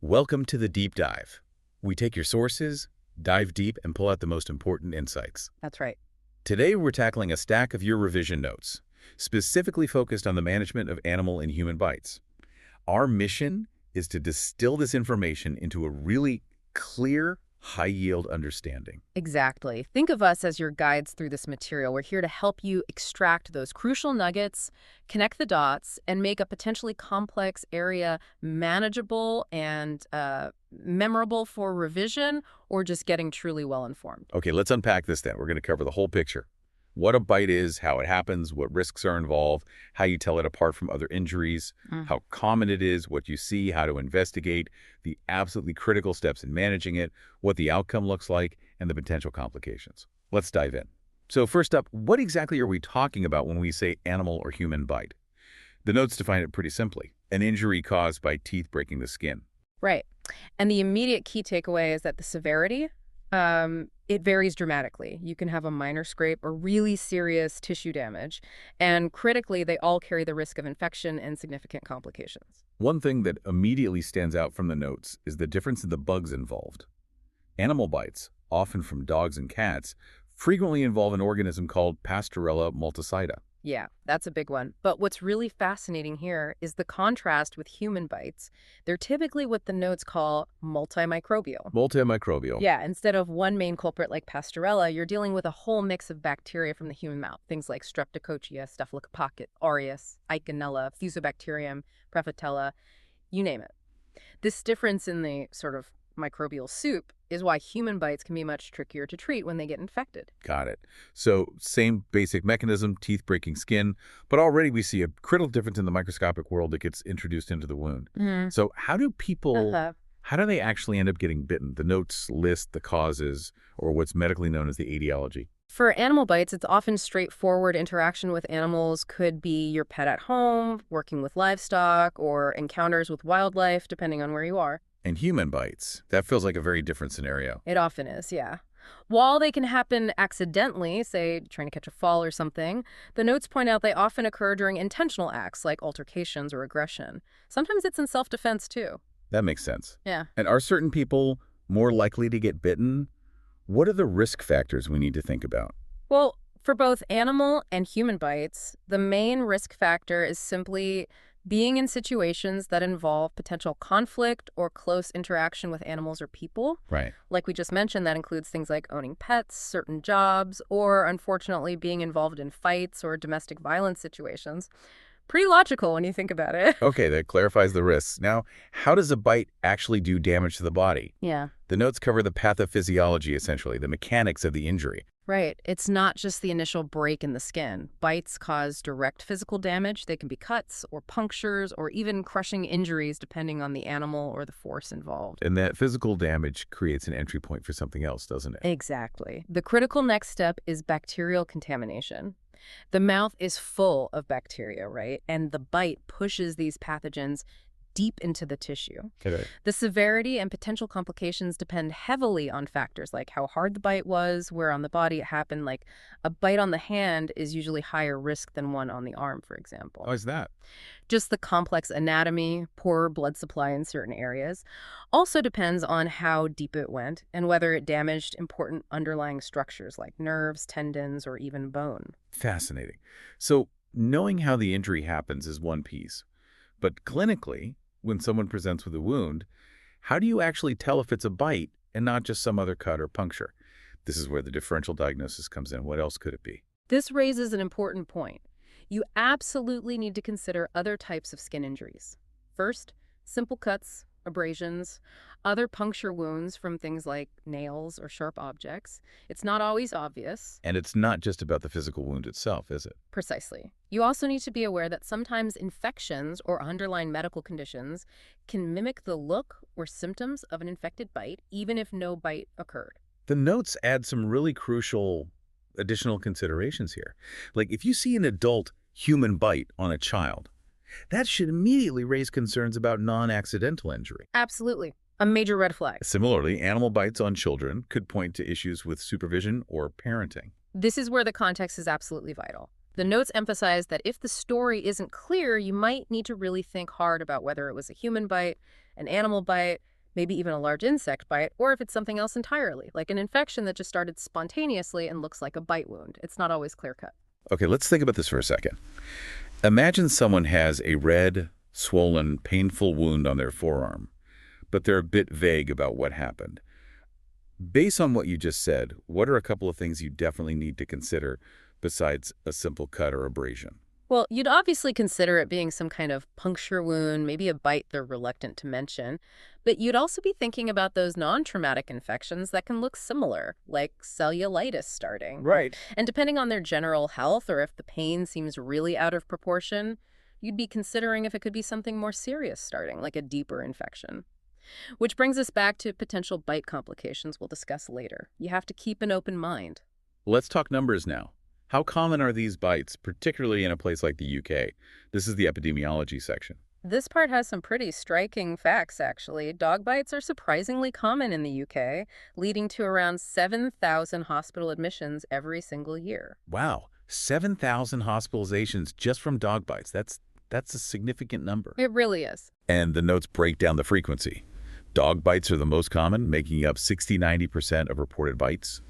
Welcome to the Deep Dive. We take your sources, dive deep, and pull out the most important insights. That's right. Today, we're tackling a stack of your revision notes, specifically focused on the management of animal and human bites. Our mission is to distill this information into a really clear, high-yield understanding. Exactly. Think of us as your guides through this material. We're here to help you extract those crucial nuggets, connect the dots, and make a potentially complex area manageable and memorable for revision or just getting truly well-informed. Okay, let's unpack this then. We're going to cover the whole picture. What a bite is, how it happens, what risks are involved, how you tell it apart from other injuries, how common it is, what you see, how to investigate, the absolutely critical steps in managing it, what the outcome looks like, and the potential complications. Let's dive in. So first up, what exactly are we talking about when we say animal or human bite? The notes define it pretty simply: an injury caused by teeth breaking the skin. Right. And the immediate key takeaway is that the severity, it varies dramatically. You can have a minor scrape or really serious tissue damage. And critically, they all carry the risk of infection and significant complications. One thing that immediately stands out from the notes is the difference in the bugs involved. Animal bites, often from dogs and cats, frequently involve an organism called Pasteurella multocida. Yeah, that's a big one. But what's really fascinating here is the contrast with human bites. They're typically what the notes call multimicrobial. Multimicrobial. Yeah, instead of one main culprit like Pasteurella, you're dealing with a whole mix of bacteria from the human mouth. Things like Streptococcus, Staphylococcus aureus, Eikenella, Fusobacterium, Pathophysology, you name it. This difference in the sort of microbial soup is why human bites can be much trickier to treat when they get infected. Got it. So same basic mechanism, teeth breaking skin, but already we see a critical difference in the microscopic world that gets introduced into the wound. So how do people, how do they actually end up getting bitten? The notes list the causes, or what's medically known as the etiology. For animal bites, it's often straightforward. Interaction with animals could be your pet at home, working with livestock, or encounters with wildlife, depending on where you are. And human bites, that feels like a very different scenario. It often is, yeah. While they can happen accidentally, say trying to catch a fall or something, the notes point out they often occur during intentional acts like altercations or aggression. Sometimes it's in self-defense too. That makes sense. Yeah. And are certain people more likely to get bitten? What are the risk factors we need to think about? Well, for both animal and human bites, the main risk factor is simply being in situations that involve potential conflict or close interaction with animals or people. Right. Like we just mentioned, that includes things like owning pets, certain jobs, or unfortunately being involved in fights or domestic violence situations. Pretty logical when you think about it. Okay, that clarifies the risks. Now, how does a bite actually do damage to the body? Yeah. The notes cover the pathophysiology, essentially, the mechanics of the injury. Right. It's not just the initial break in the skin. Bites cause direct physical damage. They can be cuts or punctures or even crushing injuries depending on the animal or the force involved. And that physical damage creates an entry point for something else, doesn't it? Exactly. The critical next step is bacterial contamination. The mouth is full of bacteria, right? And the bite pushes these pathogens deep into the tissue. Okay. The severity and potential complications depend heavily on factors like how hard the bite was, where on the body it happened. Like a bite on the hand is usually higher risk than one on the arm, for example. Why is that? Just the complex anatomy, poor blood supply in certain areas, also depends on how deep it went and whether it damaged important underlying structures like nerves, tendons, or even bone. Fascinating. So knowing how the injury happens is one piece. But clinically, when someone presents with a wound, how do you actually tell if it's a bite and not just some other cut or puncture? This is where the differential diagnosis comes in. What else could it be? This raises an important point. You absolutely need to consider other types of skin injuries. First, simple cuts, abrasions, other puncture wounds from things like nails or sharp objects. It's not always obvious. And it's not just about the physical wound itself, is it? Precisely. You also need to be aware that sometimes infections or underlying medical conditions can mimic the look or symptoms of an infected bite, even if no bite occurred. The notes add some really crucial additional considerations here. Like if you see an adult human bite on a child, that should immediately raise concerns about non-accidental injury. Absolutely. A major red flag. Similarly, animal bites on children could point to issues with supervision or parenting. This is where the context is absolutely vital. The notes emphasize that if the story isn't clear, you might need to really think hard about whether it was a human bite, an animal bite, maybe even a large insect bite, or if it's something else entirely, like an infection that just started spontaneously and looks like a bite wound. It's not always clear-cut. Okay, let's think about this for a second. Imagine someone has a red, swollen, painful wound on their forearm, but they're a bit vague about what happened. Based on what you just said, what are a couple of things you definitely need to consider besides a simple cut or abrasion? Well, you'd obviously consider it being some kind of puncture wound, maybe a bite they're reluctant to mention, but you'd also be thinking about those non-traumatic infections that can look similar, like cellulitis starting. Right. And depending on their general health or if the pain seems really out of proportion, you'd be considering if it could be something more serious starting, like a deeper infection. Which brings us back to potential bite complications we'll discuss later. You have to keep an open mind. Let's talk numbers now. How common are these bites, particularly in a place like the UK? This is the epidemiology section. This part has some pretty striking facts, actually. Dog bites are surprisingly common in the UK, leading to around 7,000 hospital admissions every single year. Wow, 7,000 hospitalizations just from dog bites. That's a significant number. It really is. And the notes break down the frequency. Dog bites are the most common, making up 60–90% of reported bites.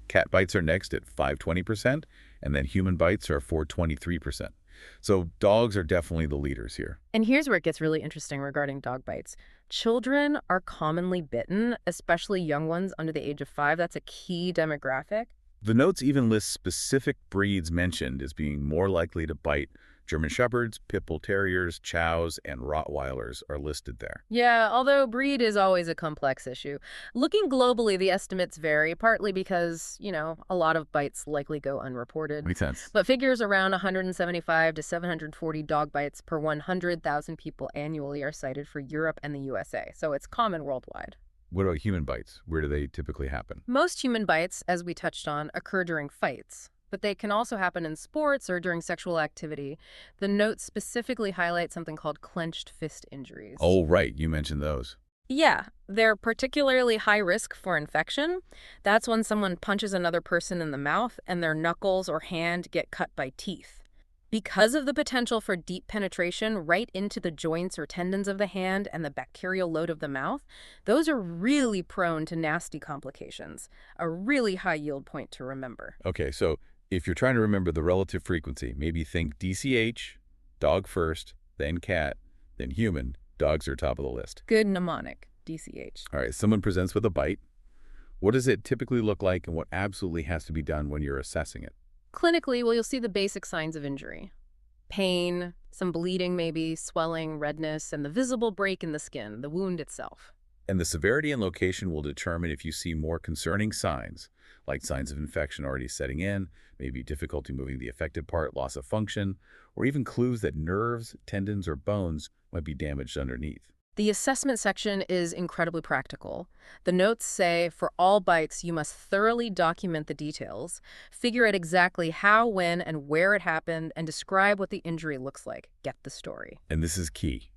Cat bites are next at 5–20%, and then human bites are 4–23%. So dogs are definitely the leaders here. And here's where it gets really interesting regarding dog bites. Children are commonly bitten, especially young ones under the age of 5. That's a key demographic. The notes even list specific breeds mentioned as being more likely to bite. German Shepherds, Pit Bull Terriers, Chows, and Rottweilers are listed there. Yeah, although breed is always a complex issue. Looking globally, the estimates vary, partly because, a lot of bites likely go unreported. Makes sense. But figures around 175 to 740 dog bites per 100,000 people annually are cited for Europe and the USA, so it's common worldwide. What about human bites? Where do they typically happen? Most human bites, as we touched on, occur during fights. But they can also happen in sports or during sexual activity. The notes specifically highlight something called clenched fist injuries. Oh, right. You mentioned those. Yeah, they're particularly high risk for infection. That's when someone punches another person in the mouth and their knuckles or hand get cut by teeth. Because of the potential for deep penetration right into the joints or tendons of the hand and the bacterial load of the mouth, those are really prone to nasty complications. A really high yield point to remember. Okay, so if you're trying to remember the relative frequency, maybe think DCH, dog first, then cat, then human. Dogs are top of the list. Good mnemonic, DCH. All right, someone presents with a bite. What does it typically look like, and what absolutely has to be done when you're assessing it? Clinically, well, you'll see the basic signs of injury. Pain, some bleeding maybe, swelling, redness, and the visible break in the skin, the wound itself. And the severity and location will determine if you see more concerning signs, like signs of infection already setting in, maybe difficulty moving the affected part, loss of function, or even clues that nerves, tendons, or bones might be damaged underneath. The assessment section is incredibly practical. The notes say, for all bites, you must thoroughly document the details, figure out exactly how, when, and where it happened, and describe what the injury looks like. Get the story. And this is key.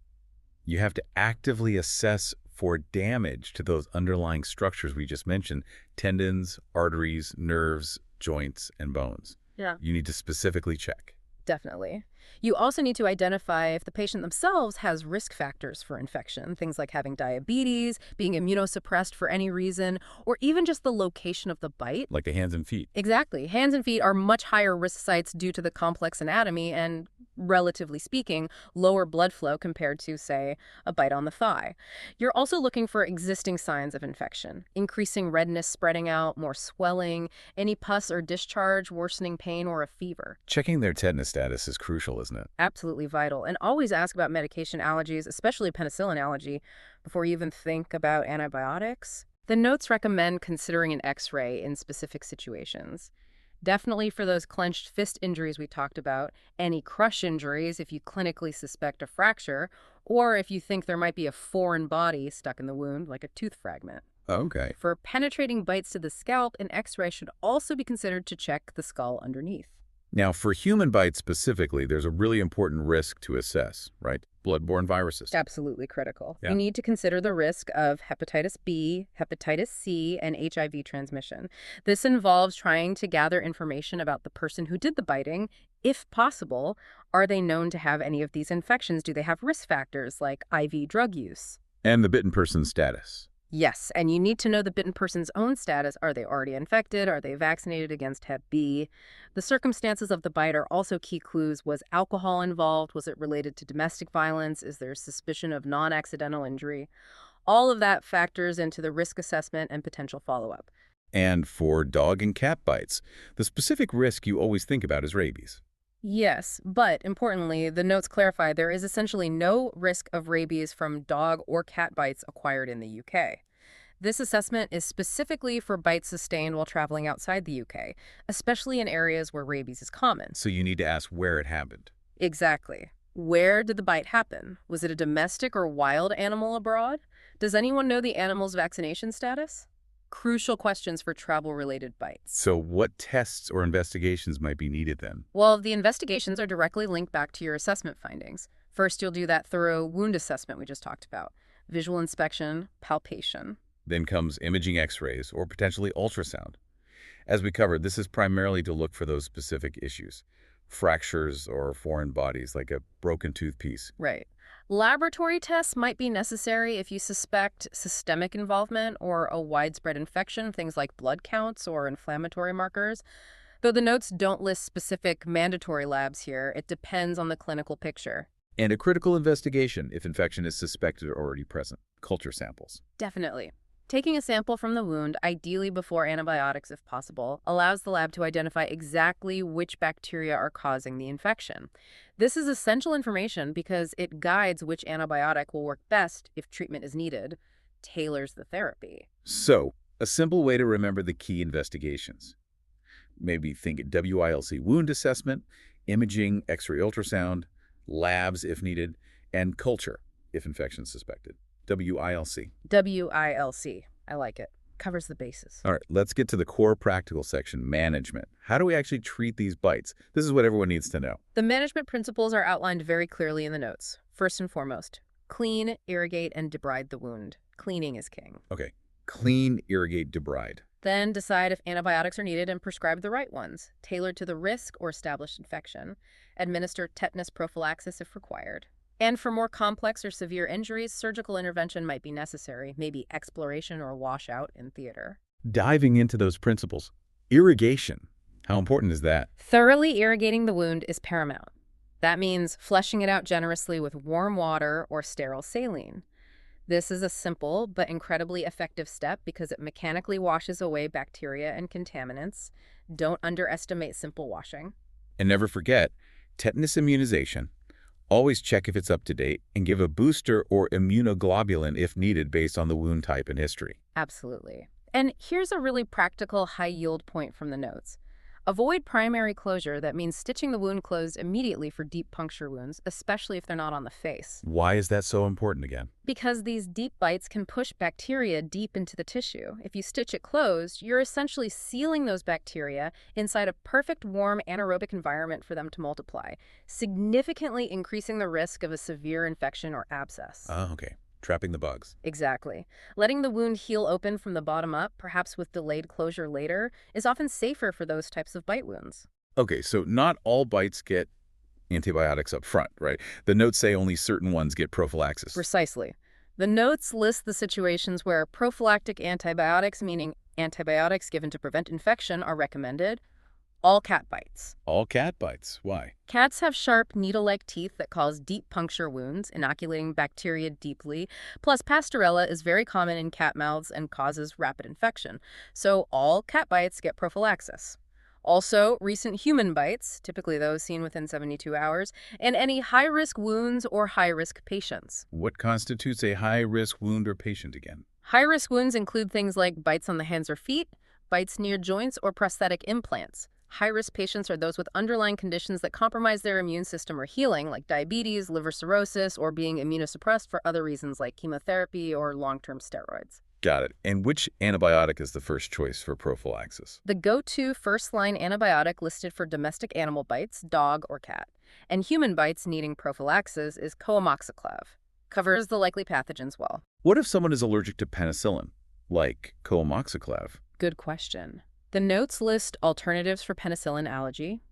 You have to actively assess for damage to those underlying structures we just mentioned: tendons, arteries, nerves, joints, and bones. Yeah. You need to specifically check. Definitely. You also need to identify if the patient themselves has risk factors for infection, things like having diabetes, being immunosuppressed for any reason, or even just the location of the bite. Like the hands and feet. Exactly. Hands and feet are much higher risk sites due to the complex anatomy and, relatively speaking, lower blood flow compared to, say, a bite on the thigh. You're also looking for existing signs of infection: increasing redness spreading out, more swelling, any pus or discharge, worsening pain, or a fever. Checking their tetanus status is crucial, isn't it? Absolutely vital. And always ask about medication allergies, especially penicillin allergy, before you even think about antibiotics. The notes recommend considering an X-ray in specific situations. Definitely for those clenched fist injuries we talked about, any crush injuries if you clinically suspect a fracture, or if you think there might be a foreign body stuck in the wound, like a tooth fragment. Okay. For penetrating bites to the scalp, an X-ray should also be considered to check the skull underneath. Now, for human bites specifically, there's a really important risk to assess, right? Bloodborne viruses. Absolutely critical. Yeah. You need to consider the risk of hepatitis B, hepatitis C, and HIV transmission. This involves trying to gather information about the person who did the biting. If possible, are they known to have any of these infections? Do they have risk factors like IV drug use? And the bitten person's status. Yes, and you need to know the bitten person's own status. Are they already infected? Are they vaccinated against Hep B? The circumstances of the bite are also key clues. Was alcohol involved? Was it related to domestic violence? Is there suspicion of non-accidental injury? All of that factors into the risk assessment and potential follow-up. And for dog and cat bites, the specific risk you always think about is rabies. Yes, but importantly, the notes clarify there is essentially no risk of rabies from dog or cat bites acquired in the UK. This assessment is specifically for bites sustained while traveling outside the UK, especially in areas where rabies is common. So you need to ask where it happened. Exactly. Where did the bite happen? Was it a domestic or wild animal abroad? Does anyone know the animal's vaccination status? Crucial questions for travel-related bites. So what tests or investigations might be needed then? Well, the investigations are directly linked back to your assessment findings. First, you'll do that thorough wound assessment we just talked about. Visual inspection, palpation. Then comes imaging x-rays or potentially ultrasound. As we covered, this is primarily to look for those specific issues. Fractures or foreign bodies like a broken tooth piece. Right. Laboratory tests might be necessary if you suspect systemic involvement or a widespread infection, things like blood counts or inflammatory markers. Though the notes don't list specific mandatory labs here, it depends on the clinical picture. And a critical investigation if infection is suspected or already present. Culture samples. Definitely. Taking a sample from the wound, ideally before antibiotics if possible, allows the lab to identify exactly which bacteria are causing the infection. This is essential information because it guides which antibiotic will work best if treatment is needed, tailors the therapy. So, a simple way to remember the key investigations. Maybe think WILC wound assessment, imaging, X-ray ultrasound, labs if needed, and culture if infection is suspected. WILC. WILC. I like it. Covers the bases. All right, let's get to the core practical section, management. How do we actually treat these bites? This is what everyone needs to know. The management principles are outlined very clearly in the notes. First and foremost, clean, irrigate, and debride the wound. Cleaning is king. Okay, clean, irrigate, debride. Then decide if antibiotics are needed and prescribe the right ones, tailored to the risk or established infection. Administer tetanus prophylaxis if required. And for more complex or severe injuries, surgical intervention might be necessary, maybe exploration or washout in theater. Diving into those principles, irrigation. How important is that? Thoroughly irrigating the wound is paramount. That means flushing it out generously with warm water or sterile saline. This is a simple but incredibly effective step because it mechanically washes away bacteria and contaminants. Don't underestimate simple washing. And never forget, tetanus immunization. Always check if it's up to date and give a booster or immunoglobulin if needed based on the wound type and history. Absolutely. And here's a really practical high-yield point from the notes. Avoid primary closure. That means stitching the wound closed immediately for deep puncture wounds, especially if they're not on the face. Why is that so important again? Because these deep bites can push bacteria deep into the tissue. If you stitch it closed, you're essentially sealing those bacteria inside a perfect warm anaerobic environment for them to multiply, significantly increasing the risk of a severe infection or abscess. Oh, okay. Trapping the bugs. Exactly. Letting the wound heal open from the bottom up, perhaps with delayed closure later, is often safer for those types of bite wounds. Okay, so not all bites get antibiotics up front, right? The notes say only certain ones get prophylaxis. Precisely. The notes list the situations where prophylactic antibiotics, meaning antibiotics given to prevent infection, are recommended. All cat bites. All cat bites. Why? Cats have sharp, needle-like teeth that cause deep puncture wounds, inoculating bacteria deeply. Plus, Pasteurella is very common in cat mouths and causes rapid infection. So all cat bites get prophylaxis. Also, recent human bites, typically those seen within 72 hours, and any high-risk wounds or high-risk patients. What constitutes a high-risk wound or patient again? High-risk wounds include things like bites on the hands or feet, bites near joints, or prosthetic implants. High-risk patients are those with underlying conditions that compromise their immune system or healing, like diabetes, liver cirrhosis, or being immunosuppressed for other reasons like chemotherapy or long-term steroids. Got it. And which antibiotic is the first choice for prophylaxis? The go-to first-line antibiotic listed for domestic animal bites, dog or cat, and human bites needing prophylaxis is coamoxiclav. Covers the likely pathogens well. What if someone is allergic to penicillin, like coamoxiclav? Good question. The notes list alternatives for penicillin allergy.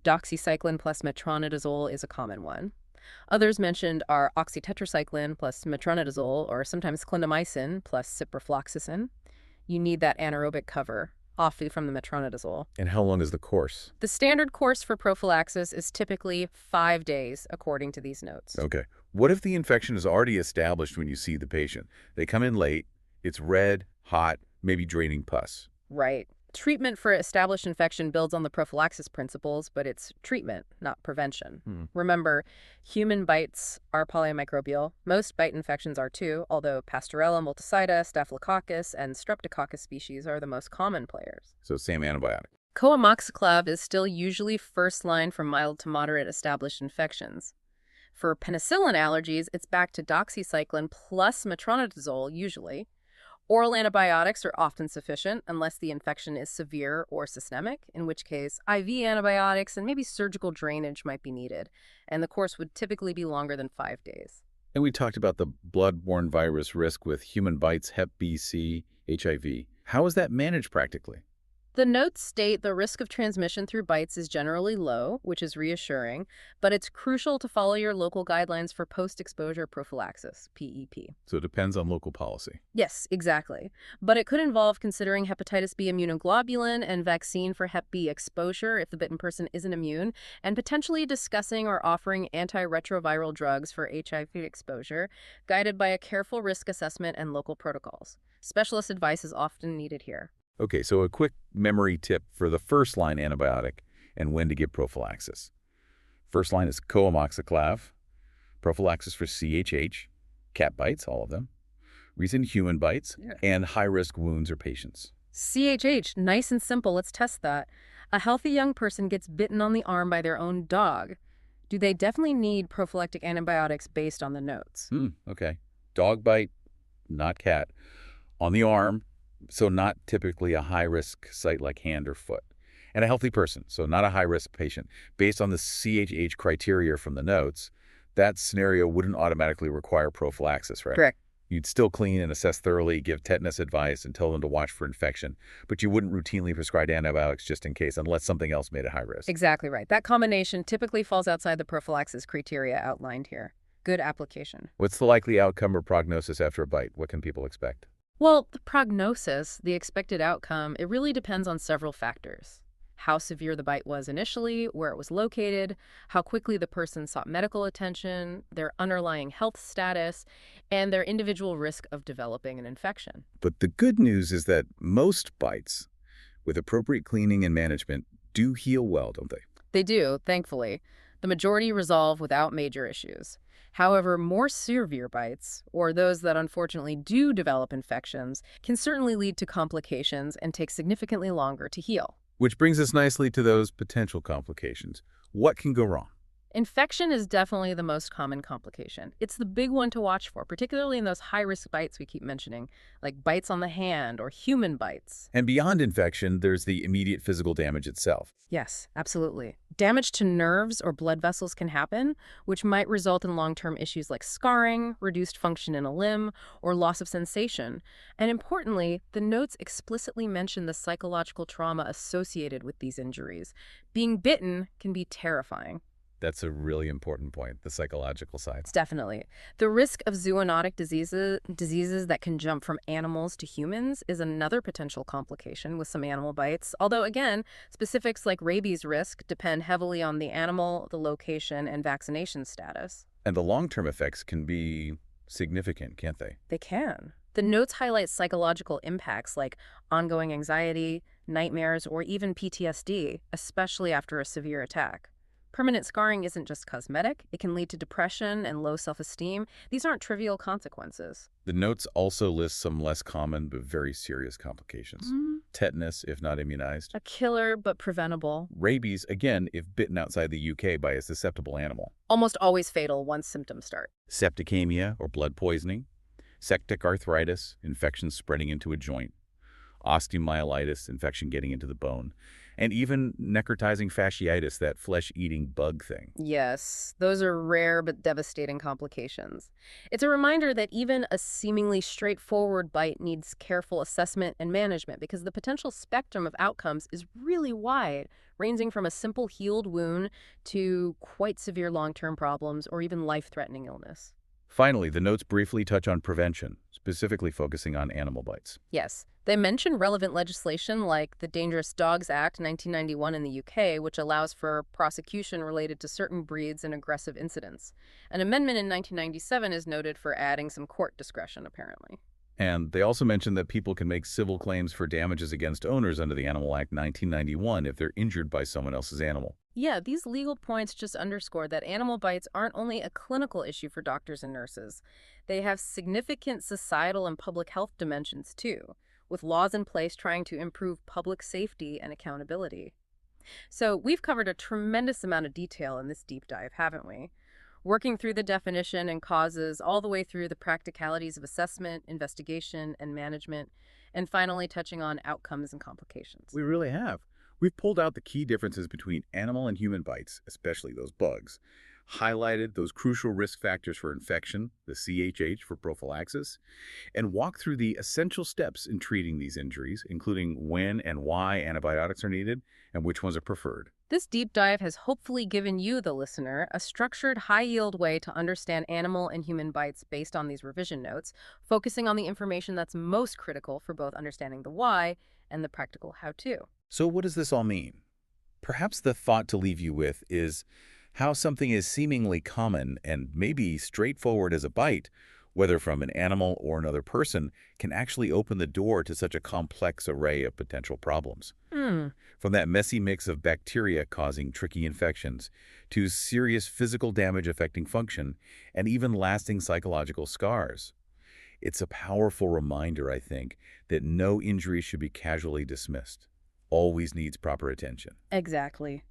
Doxycycline plus metronidazole is a common one. Others mentioned are oxytetracycline plus metronidazole, or sometimes clindamycin plus ciprofloxacin. You need that anaerobic cover, off from the metronidazole. And how long is the course? The standard course for prophylaxis is typically 5 days, according to these notes. Okay. What if the infection is already established when you see the patient? They come in late, it's red, hot, maybe draining pus. Right. Treatment for established infection builds on the prophylaxis principles, but it's treatment, not prevention. Remember, human bites are polymicrobial. Most bite infections are too, although Pasteurella, multocida, Staphylococcus, and Streptococcus species are the most common players. So same antibiotic. Coamoxiclav is still usually first line for mild to moderate established infections. For penicillin allergies, it's back to doxycycline plus metronidazole usually. Oral antibiotics are often sufficient unless the infection is severe or systemic, in which case IV antibiotics and maybe surgical drainage might be needed, and the course would typically be longer than 5 days. And we talked about the blood-borne virus risk with human bites, Hep B, C, HIV. How is that managed practically? The notes state the risk of transmission through bites is generally low, which is reassuring, but it's crucial to follow your local guidelines for post-exposure prophylaxis, PEP. So it depends on local policy. Yes, exactly. But it could involve considering hepatitis B immunoglobulin and vaccine for Hep B exposure if the bitten person isn't immune, and potentially discussing or offering antiretroviral drugs for HIV exposure, guided by a careful risk assessment and local protocols. Specialist advice is often needed here. Okay, so a quick memory tip for the first-line antibiotic and when to give prophylaxis. First line is coamoxiclav, prophylaxis for CHH, cat bites, all of them, recent human bites, and high-risk wounds or patients. CHH, nice and simple. Let's test that. A healthy young person gets bitten on the arm by their own dog. Do they definitely need prophylactic antibiotics based on the notes? Okay. Dog bite, not cat. On the arm, so not typically a high-risk site like hand or foot. And a healthy person, so not a high-risk patient. Based on the CHH criteria from the notes, that scenario wouldn't automatically require prophylaxis, right? Correct. You'd still clean and assess thoroughly, give tetanus advice, and tell them to watch for infection. But you wouldn't routinely prescribe antibiotics just in case, unless something else made it high risk. Exactly right. That combination typically falls outside the prophylaxis criteria outlined here. Good application. What's the likely outcome or prognosis after a bite? What can people expect? Well, the prognosis, the expected outcome, it really depends on several factors. How severe the bite was initially, where it was located, how quickly the person sought medical attention, their underlying health status, and their individual risk of developing an infection. But the good news is that most bites, with appropriate cleaning and management, do heal well, don't they? They do, thankfully. The majority resolve without major issues. However, more severe bites, or those that unfortunately do develop infections, can certainly lead to complications and take significantly longer to heal. Which brings us nicely to those potential complications. What can go wrong? Infection is definitely the most common complication. It's the big one to watch for, particularly in those high-risk bites we keep mentioning, like bites on the hand or human bites. And beyond infection, there's the immediate physical damage itself. Yes, absolutely. Damage to nerves or blood vessels can happen, which might result in long-term issues like scarring, reduced function in a limb, or loss of sensation. And importantly, the notes explicitly mention the psychological trauma associated with these injuries. Being bitten can be terrifying. That's a really important point, the psychological side. Definitely. The risk of zoonotic diseases that can jump from animals to humans is another potential complication with some animal bites. Although, again, specifics like rabies risk depend heavily on the animal, the location, and vaccination status. And the long-term effects can be significant, can't they? They can. The notes highlight psychological impacts like ongoing anxiety, nightmares, or even PTSD, especially after a severe attack. Permanent scarring isn't just cosmetic. It can lead to depression and low self-esteem. These aren't trivial consequences. The notes also list some less common but very serious complications. Tetanus, if not immunized. A killer, but preventable. Rabies, again, if bitten outside the UK by a susceptible animal. Almost always fatal once symptoms start. Septicemia or blood poisoning. Septic arthritis, infections spreading into a joint. osteomyelitis, infection getting into the bone, and even necrotizing fasciitis, that flesh-eating bug thing. Yes, those are rare but devastating complications. It's a reminder that even a seemingly straightforward bite needs careful assessment and management because the potential spectrum of outcomes is really wide, ranging from a simple healed wound to quite severe long-term problems or even life-threatening illness. Finally, the notes briefly touch on prevention, specifically focusing on animal bites. Yes, they mention relevant legislation like the Dangerous Dogs Act 1991 in the UK, which allows for prosecution related to certain breeds and aggressive incidents. An amendment in 1997 is noted for adding some court discretion, apparently. And they also mention that people can make civil claims for damages against owners under the Animal Act 1991 if they're injured by someone else's animal. Yeah, these legal points just underscore that animal bites aren't only a clinical issue for doctors and nurses. They have significant societal and public health dimensions, too, with laws in place trying to improve public safety and accountability. So we've covered a tremendous amount of detail in this deep dive, haven't we? Working through the definition and causes all the way through the practicalities of assessment, investigation, and management, and finally touching on outcomes and complications. We really have. We've pulled out the key differences between animal and human bites, especially those bugs, highlighted those crucial risk factors for infection, the CHH for prophylaxis, and walked through the essential steps in treating these injuries, including when and why antibiotics are needed and which ones are preferred. This deep dive has hopefully given you, the listener, a structured, high-yield way to understand animal and human bites based on these revision notes, focusing on the information that's most critical for both understanding the why and the practical how-to. So what does this all mean? Perhaps the thought to leave you with is how something is seemingly common and maybe straightforward as a bite, whether from an animal or another person, can actually open the door to such a complex array of potential problems. From that messy mix of bacteria causing tricky infections, to serious physical damage affecting function, and even lasting psychological scars. It's a powerful reminder, I think, that no injury should be casually dismissed. Always needs proper attention. Exactly.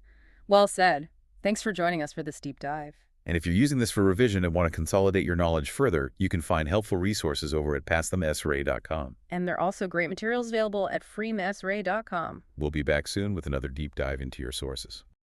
Well said. Thanks for joining us for this deep dive. And if you're using this for revision and want to consolidate your knowledge further, you can find helpful resources over at PasttheMSRA.com. And there are also great materials available at freemsra.com. We'll be back soon with another deep dive into your sources.